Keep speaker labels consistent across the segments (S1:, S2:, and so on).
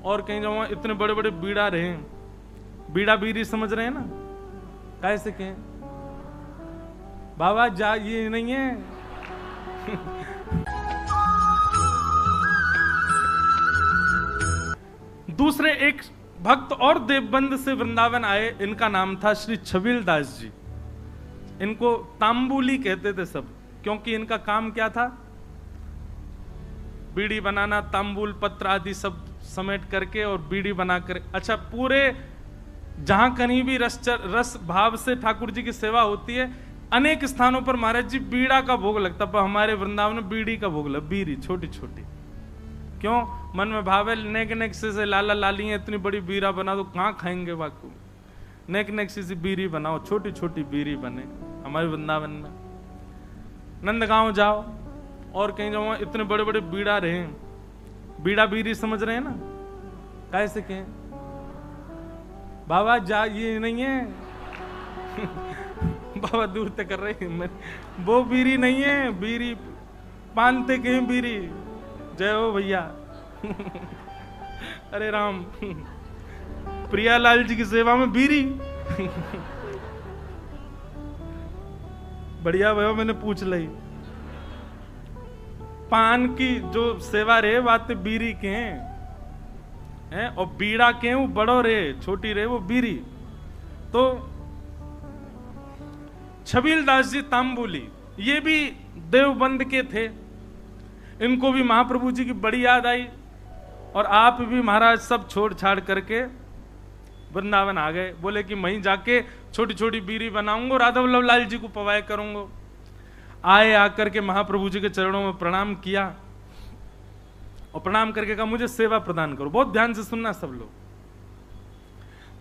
S1: और कहीं जाऊँ इतने बड़े बड़े बीड़ा रहे, बीड़ा बीरी समझ रहे हैं ना, कैसे कहें बाबा जा ये नहीं है। दूसरे एक भक्त और देवबंद से वृंदावन आए, इनका नाम था श्री छबील दास जी। इनको तांबुली कहते थे सब, क्योंकि इनका काम क्या था, बीड़ी बनाना, तांबुल पत्र आदि सब समेट करके और बीड़ी बनाकर, अच्छा पूरे जहां कहीं भी रस भाव से ठाकुर जी की सेवा होती है, अनेक स्थानों पर महाराज जी बीड़ा का भोग लगता, पर हमारे वृंदावन में बीड़ी का भोग लगा, बीड़ी छोटी छोटी। क्यों? मन में भाव है नेक नेक से लाला लाली है, इतनी बड़ी बीड़ा बना दो, कहां खाएंगे बाकू, नेक नेक से बीड़ी बनाओ, छोटी छोटी बीड़ी बने। हमारे वृंदावन में नंदगांव जाओ और कहीं जाओ इतने बड़े बड़े बीड़ा रहे, बीड़ा बीड़ी समझ रहे हैं ना, कैसे कहें बाबा जा ये नहीं है। बाबा दूर तक कर रहे हैं, वो बीड़ी नहीं है, बीड़ी पानते के बीड़ी। जय हो भैया। अरे राम, प्रियालाल जी की सेवा में बीड़ी। बढ़िया भैया, मैंने पूछ ली, पान की जो सेवा रे बात बीड़ी के हैं, और बीड़ा के वो बड़ो रे, छोटी रे वो बीड़ी। तो छबील दास जी तांबुली, ये भी देवबंद के थे, इनको भी महाप्रभु जी की बड़ी याद आई, और आप भी महाराज सब छोड़ छाड़ करके वृंदावन आ गए। बोले कि वहीं जाके छोटी छोटी बीड़ी बनाऊंगा, राधा वल्लभ लाल जी को पवाए करूंगा। आए, आकर के महाप्रभु जी के चरणों में प्रणाम किया, और प्रणाम करके कहा मुझे सेवा प्रदान करो। बहुत ध्यान से सुनना सब लोग।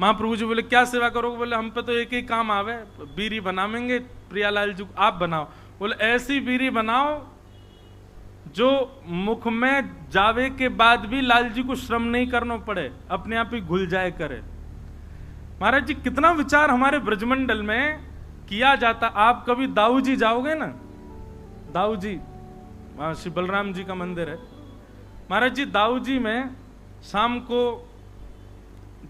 S1: महाप्रभु जी बोले क्या सेवा करोगे? बोले हम पे तो एक ही काम आवे, बीड़ी बनावेंगे, प्रियालाल जी आप बनाओ। बोले ऐसी बीड़ी बनाओ जो मुख में जावे के बाद भी लाल जी को श्रम नहीं करना पड़े, अपने आप ही घुल जाए करे। महाराज जी कितना विचार हमारे ब्रजमंडल में किया जाता। आप कभी दाऊ जी जाओगे ना, दाऊ जी वहां श्री बलराम जी का मंदिर है, महाराज जी दाऊ जी में शाम को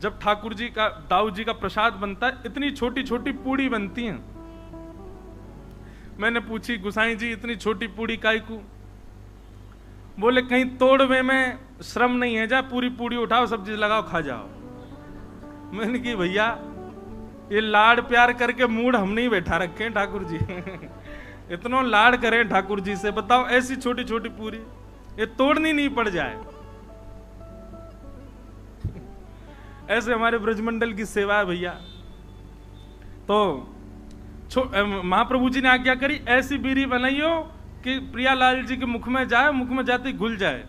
S1: जब ठाकुर जी का दाऊ जी का प्रसाद बनता है, इतनी छोटी छोटी पूड़ी बनती हैं। मैंने पूछी गुसाई जी इतनी छोटी पूड़ी काई को? बोले कहीं तोड़वे में श्रम नहीं है, जा पूरी पूड़ी उठाओ, सब्जी लगाओ, खा जाओ। मैंने की भैया ये लाड प्यार करके मूड हम नहीं बैठा रखे हैं ठाकुर जी। इतना लाड करें ठाकुर जी से, बताओ ऐसी छोटी छोटी पूरी ये तोड़नी नहीं पड़ जाए। ऐसे हमारे ब्रजमंडल की सेवा है भैया। तो महाप्रभु जी ने आज्ञा करी ऐसी बीड़ी बनाइयो कि प्रियालाल जी के मुख में जाए, मुख में जाते ही घुल जाए।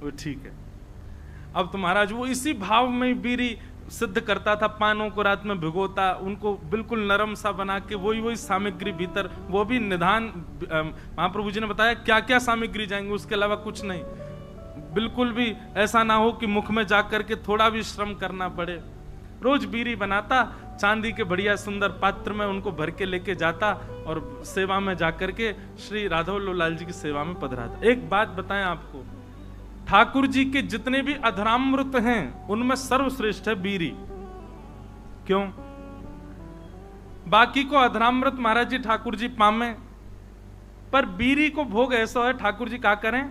S1: वो ठीक है। अब तो महाराज वो इसी भाव में बीड़ी सिद्ध करता था, पानों को रात में भिगोता, उनको बिल्कुल नरम सा बना के वही सामग्री भीतर, वो भी निधान महाप्रभु जी ने बताया क्या क्या सामग्री जाएंगे, उसके अलावा कुछ नहीं। बिल्कुल भी ऐसा ना हो कि मुख में जाकर के थोड़ा भी श्रम करना पड़े। रोज बीड़ी बनाता, चांदी के बढ़िया सुंदर पात्र में उनको भर के लेके जाता और सेवा में जाकर के श्री राधा वल्लभ लाल जी की सेवा में पधराता। एक बात बताएं आपको, ठाकुर जी के जितने भी अधरामृत हैं उनमें सर्वश्रेष्ठ है बीड़ी। क्यों? बाकी को अधरामृत महाराज जी ठाकुर जी पामे, पर बीड़ी को भोग ऐसा है ठाकुर जी क्या करें,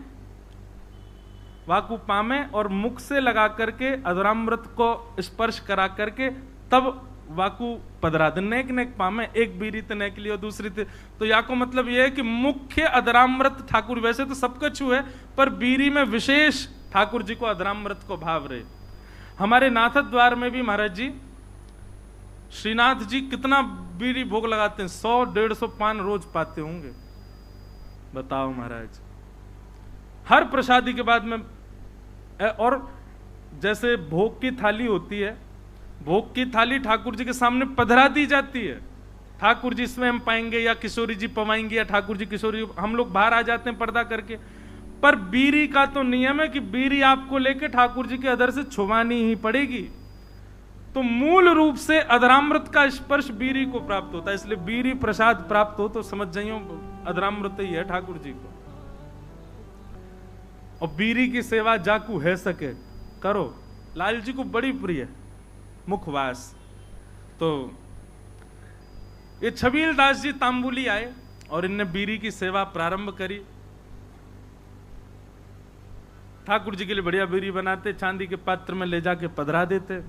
S1: वाकु पामे और मुख से लगा करके अधरामृत को स्पर्श करा करके तब वाकु पधरा दे। नेक नेक पामे, एक बीड़ी तो नेक लियो, दूसरी तो या को मतलब यह है कि मुख्य अधरामृत ठाकुर, वैसे तो सबका छू है पर बीड़ी में विशेष ठाकुर जी को अधरामृत को भाव रहे। हमारे नाथ द्वार में भी महाराज जी श्रीनाथ जी कितना बीड़ी भोग लगाते हैं, 100-150 पान रोज पाते होंगे। बताओ महाराज, हर प्रसादी के बाद में, और जैसे भोग की थाली होती है, भोग की थाली ठाकुर जी के सामने पधरा दी जाती है। ठाकुर जी स्वयं पाएंगे या किशोरी जी पवाएंगे या ठाकुर जी किशोरी, हम लोग बाहर आ जाते हैं पर्दा करके। पर बीड़ी का तो नियम है कि बीड़ी आपको लेके ठाकुर जी के अधर से छुवानी ही पड़ेगी। तो मूल रूप से अधरामृत का स्पर्श बीड़ी को प्राप्त होता है, इसलिए बीड़ी प्रसाद प्राप्त हो तो समझ जाइयो अधरामृत ही है ठाकुर जी को। और बीड़ी की सेवा जाकू है सके, करो। लाल जी को बड़ी प्रिय मुखवास। तो ये छबील दास जी तांबुली आए और इनने बीरी की सेवा प्रारंभ करी। ठाकुर जी के लिए बढ़िया बीरी बनाते, चांदी के पात्र में ले जाके पधरा देते।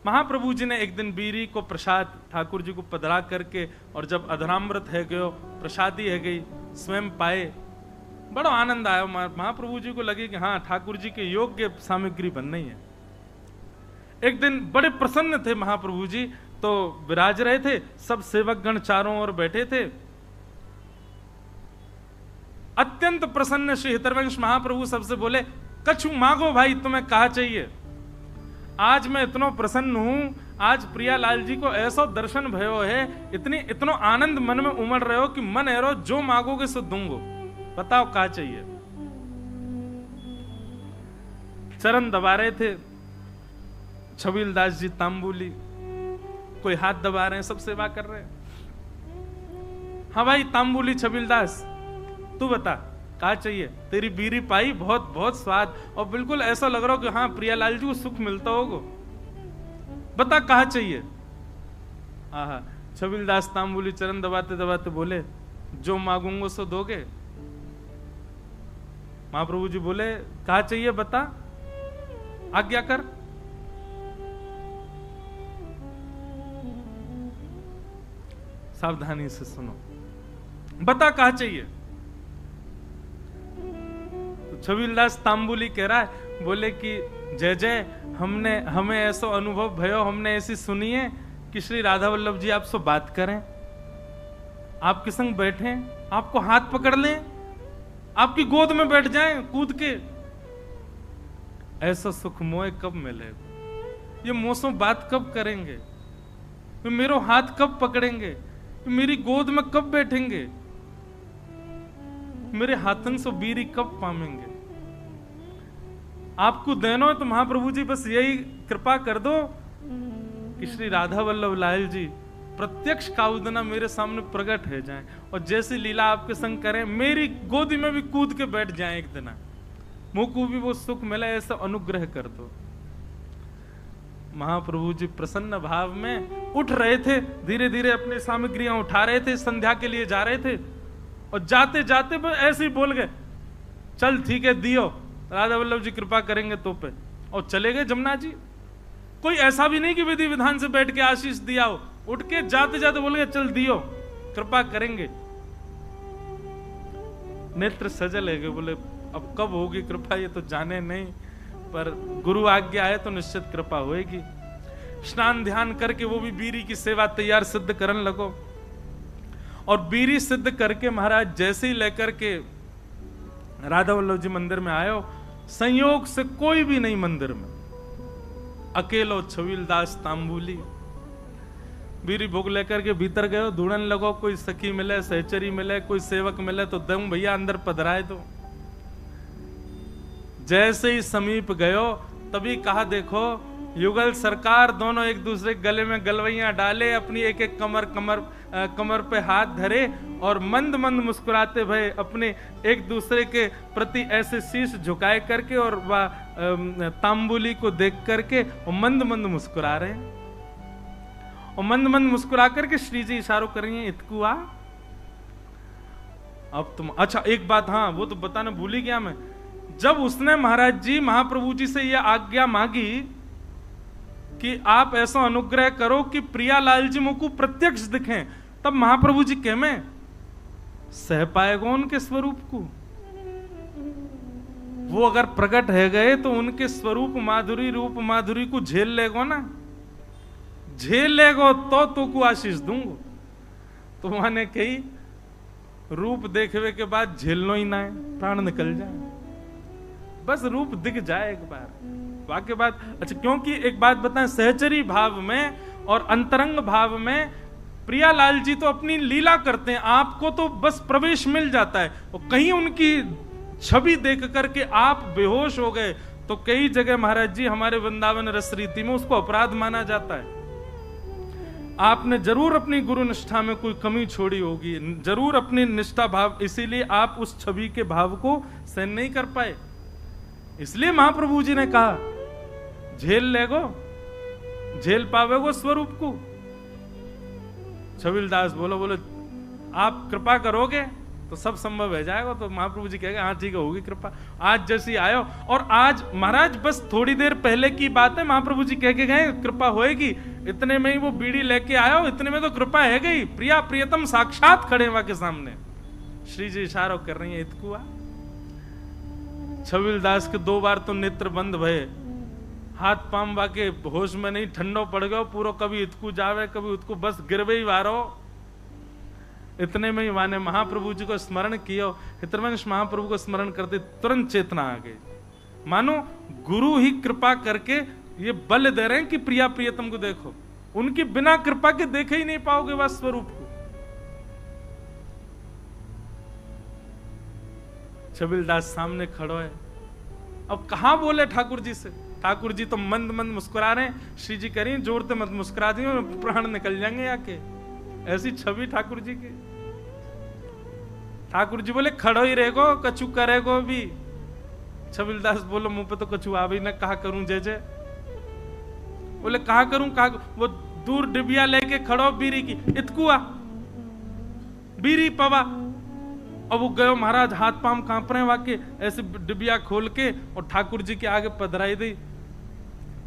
S1: महाप्रभु जी ने एक दिन बीरी को प्रसाद ठाकुर जी को पधरा करके, और जब अधरामृत है गयो, प्रसादी है गई, स्वयं पाए, बड़ा आनंद आया। महाप्रभु जी को लगे कि हाँ, ठाकुर जी के योग्य सामग्री बन रही है। एक दिन बड़े प्रसन्न थे महाप्रभु जी, तो विराज रहे थे, सब सेवक गण चारों ओर बैठे थे। अत्यंत प्रसन्न श्री हितरवंश महाप्रभु सबसे बोले, कछु मांगो भाई, तुम्हें कहा चाहिए। आज मैं इतना प्रसन्न हूं, आज प्रियालाल जी को ऐसा दर्शन भयो है, इतनो आनंद मन में उमड़ रहे हो कि मन एरो जो मांगोगे सो दूंगो, बताओ क्या चाहिए। चरण दबा रहे थे छबील दास जी तांबुली, कोई हाथ दबा रहे हैं, सब सेवा कर रहे हैं। हाँ भाई तांबुली छबील दास, तू बता क्या चाहिए। तेरी बीरी पाई, बहुत बहुत स्वाद, और बिल्कुल ऐसा लग रहा हो कि हाँ प्रियालाल जी को सुख मिलता होगा, बता कहा चाहिए। आहा, छबील दास तांबुली चरण दबाते दबाते बोले, जो मांगूंगा सो दोगे। महाप्रभु जी बोले, कहा चाहिए बता, आज्ञा कर। सावधानी से सुनो, बता कहा चाहिए। तो छबील दास तांबुली कह रहा है, बोले कि जय जय, हमें ऐसा अनुभव भयो, हमने ऐसी सुनी है कि श्री राधा वल्लभ जी आपसे बात करें, आपके संग बैठे, आपको हाथ पकड़ लें, आपकी गोद में बैठ जाएं कूद के। ऐसा सुख मोह कब मिलेगा? ये मोसों बात कब करेंगे? मेरो हाथ कब पकड़ेंगे? मेरी गोद में कब बैठेंगे? मेरे हाथन से बीरी कब पामेंगे? आपको देनो है तो महाप्रभु जी बस यही कृपा कर दो कि श्री राधा वल्लभ लाल जी प्रत्यक्ष काउदना मेरे सामने प्रकट हो जाएं, और जैसी लीला आपके संग करें, मेरी गोदी में भी कूद के बैठ जाएं एक दिन, मुंह को भी वो सुख मिले, ऐसा अनुग्रह कर दो। महाप्रभु जी प्रसन्न भाव में उठ रहे थे, धीरे धीरे अपनी सामग्रियां उठा रहे थे, संध्या के लिए जा रहे थे, और जाते जाते ऐसे ही बोल गए, चल ठीक है दियो, राधा वल्लभ जी कृपा करेंगे तो पे, और चले गए जमुना जी। कोई ऐसा भी नहीं कि विधि विधान से बैठ के आशीष दिया हो, उठ के जाते जाते बोल गए, चल दियो, कृपा करेंगे। नेत्र सजल है, बोले अब कब होगी कृपा ये तो जाने नहीं, पर गुरु आज्ञा है तो निश्चित कृपा होएगी। स्नान ध्यान करके वो भी बीरी की सेवा तैयार सिद्ध करने लगो, और बीरी सिद्ध करके महाराज जैसे ही लेकर के राधा वल्लभ जी मंदिर में आयो, संयोग से कोई भी नहीं मंदिर में, अकेलो छबील दास तांबुली बीरी भोग लेकर के भीतर गयो, ढूंढने लगो, कोई सखी मिले, सहचरी मिले, कोई सेवक मिले तो दम भैया अंदर पधराए दो। जैसे ही समीप गयो तभी कहा, देखो युगल सरकार, दोनों एक दूसरे गले में गलवैयां डाले, अपनी एक एक कमर पे हाथ धरे, और मंद मंद मुस्कुराते भय अपने एक दूसरे के प्रति ऐसे शीश झुकाए करके, और वह तांबुली को देख करके और मंद मंद मुस्कुरा रहे हैं, और मंद मंद मुस्कुरा करके श्री जी इशारों कर रही हैं, इतकू आ। अब तुम, अच्छा एक बात, हाँ वो तो बताना भूल ही गया मैं, जब उसने महाराज जी महाप्रभु जी से यह आज्ञा मांगी कि आप ऐसा अनुग्रह करो कि प्रियालाल जी मुझको प्रत्यक्ष दिखें, तब महाप्रभु जी कह में सह पाएगा उनके स्वरूप को। वो अगर प्रकट है गए तो उनके स्वरूप माधुरी, रूप माधुरी को झेल लेगो ना, झेल लेगो तो को आशीष दूंगो। तो माने कही रूप देखने के बाद झेलनो ही ना है, प्राण निकल जाए, बस रूप दिख जाए एक बार, वाक्य बात। अच्छा, क्योंकि एक बात बताएं, सहचरी भाव में और अंतरंग भाव में प्रियालाल जी तो अपनी लीला करते हैं, आपको तो बस प्रवेश मिल जाता है, और कहीं उनकी छवि देख करके आप बेहोश हो गए तो कई जगह महाराज जी हमारे वृंदावन रस रीति में उसको अपराध माना जाता है। आपने जरूर अपनी गुरु निष्ठा में कोई कमी छोड़ी होगी, जरूर अपनी निष्ठा भाव, इसीलिए आप उस छवि के भाव को सहन नहीं कर पाए। इसलिए महाप्रभु जी ने कहा झेल लेगो, झेल पावेगो स्वरूप को। छबीलदास बोलो आप कृपा करोगे तो सब संभव हो जाएगा। तो महाप्रभु जी कहेंगे हाँ ठीक है, होगी कृपा। आज जैसी आयो, और आज महाराज बस थोड़ी देर पहले की बात है, महाप्रभु जी कह के गए कृपा होएगी, इतने में ही वो बीड़ी लेके आयो, इतने में तो कृपा है गई। प्रिया प्रियतम साक्षात खड़े वहां के सामने, श्री जी इशारा कर रही है इतकुआ। छबीलदास के 2 बार तो नेत्र बंद भये, हाथ पाम वाके होश में नहीं, ठंडो पड़ गयो पूरो, कभी इतकू जावे कभी उतकू, बस गिरवे ही वारो। इतने में ही माने महाप्रभु जी को स्मरण किया, हितवंश महाप्रभु को स्मरण करते तुरंत चेतना आ गई। मानो गुरु ही कृपा करके ये बल दे रहे हैं कि प्रिया प्रियतम को देखो, उनकी बिना कृपा के देखे ही नहीं पाओगे वह स्वरूप को। छबीलदास सामने खड़ो है, अब कहां बोले ठाकुर जी से। ठाकुर जी तो मंद मंद मुस्कुरा रहे हैं, श्री जी कह रही हैं जोर से मत मुस्कुरा दी, प्राण निकल जाएंगे आके। ऐसी छवि ठाकुर जी की। ठाकुर जी बोले खड़ो ही रहेगो, कछु करेगो भी। छबीलदास बोलो मुंह पे तो कछु आ भी ना, कहा करूं जय जय। बोले कहा करूं, कहा। वो दूर डिबिया लेके खड़ो बीरी की, इतकुआ बीरी पवा। अब वो गयो महाराज, हाथ पाम कांप रहे वाके, ऐसे डिबिया खोल के और ठाकुर जी के आगे पधराई दी।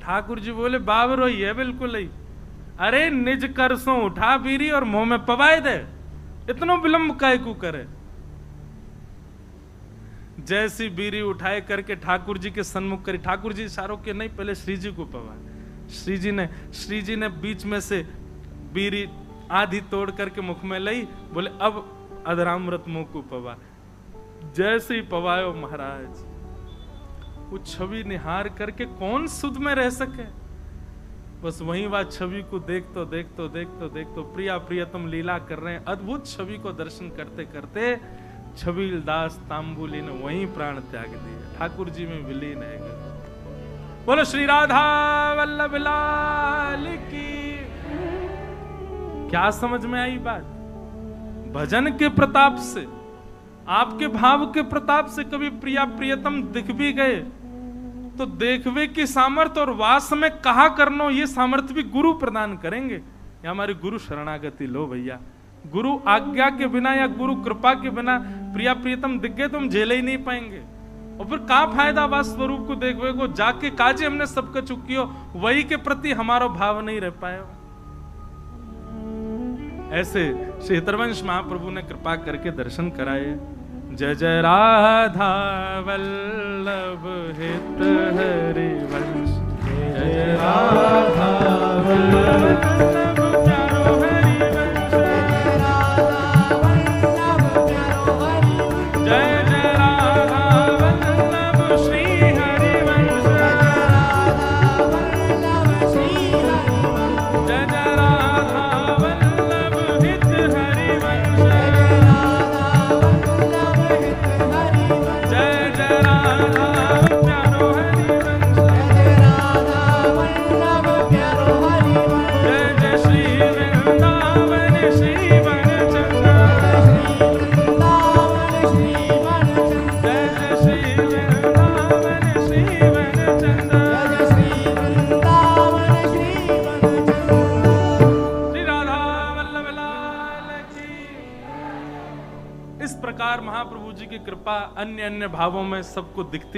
S1: ठाकुर जी बोले बाबरो ही है बिल्कुल ही, अरे निज करसों उठा बीरी और मुंह में पवाए दे, इतनो विलंब काय को करे। जैसी बीरी उठाए करके ठाकुर जी के सन्मुख करी, ठाकुर जी इशारों के नहीं, पहले श्री जी को पवाए। श्री जी ने बीच में से बीरी आधी तोड़ करके मुख में लाई, बोले अब अधरामृत मुंह को पवा। जैसे ही पवायो महाराज, वो छवि निहार करके कौन सुध में रह सके। बस वहीं वह छवि को देखतो प्रिया प्रियतम लीला कर रहे हैं। अद्भुत छवि को दर्शन करते करते छबीलदास तांबुली ने वहीं प्राण त्याग दिए, ठाकुर जी में विलीन है गए। बोलो श्री राधा वल्लभ लाल की। क्या समझ में आई बात? भजन के प्रताप से, आपके भाव के प्रताप से कभी प्रिया प्रियतम दिख भी गए तो देखवे की सामर्थ्य और वास में कहा करनो, ये सामर्थ्य भी गुरु प्रदान करेंगे। ये हमारी गुरु शरणागति लो भैया। गुरु आज्ञा के बिना या गुरु कृपा के बिना प्रिया प्रियतम दिख गए तो हम झेले ही नहीं पाएंगे। और फिर का फायदा वास स्वरूप को देखवे को, जाके काजे हमने सबका चुकियो, वही के प्रति हमारा भाव नहीं रह पाए। ऐसे श्री हितवंश महाप्रभु ने कृपा करके दर्शन कराए। जय जय राधा वल्लभ हित हरिवंश, जय जय राधा वल्लभ प्यारो हरिवंश, जय जय राधा वल्लभ श्री हरिवंश, जय जय राधा वल्लभ हित हरिवंश, जय जय राधा प्यारो हरिवंश, जय जय श्री वृंदावन श्री वनचंद्र, जय जय श्री वृंदावन श्री वनचंद्र, श्री राधा वल्लभ लाल की। इस प्रकार महाप्रभु जी की कृपा अन्य अन्य भावों में सबको दिखती